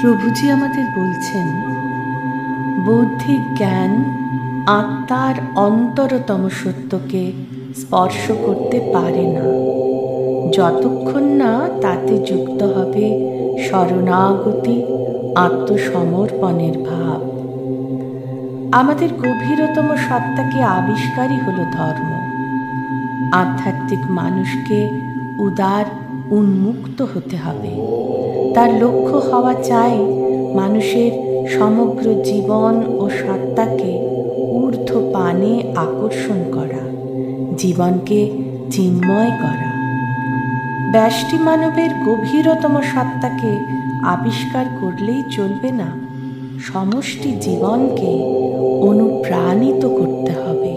প্রভুজি আমাদের বলছেন, বৌদ্ধিক জ্ঞান আত্মার অন্তরতম সত্যকে স্পর্শ করতে পারে না, যতক্ষণ না তাতে যুক্ত হবে শরণাগতি, আত্মসমর্পণের ভাব। আমাদের গভীরতম সত্তাকে আবিষ্কারই হলো ধর্ম। আধ্যাত্মিক মানুষকে উদার উন্মুক্ত হতে হবে। তার লক্ষ্য হওয়া চাই মানুষের সমগ্র জীবন ও সত্তাকে ঊর্ধ্ব পানে আকর্ষণ করা, জীবনকে চিন্ময় করা। ব্যষ্টি মানবের গভীরতম সত্তাকে আবিষ্কার করলেই চলবে না, সমষ্টি জীবনকে অনুপ্রাণিত করতে হবে।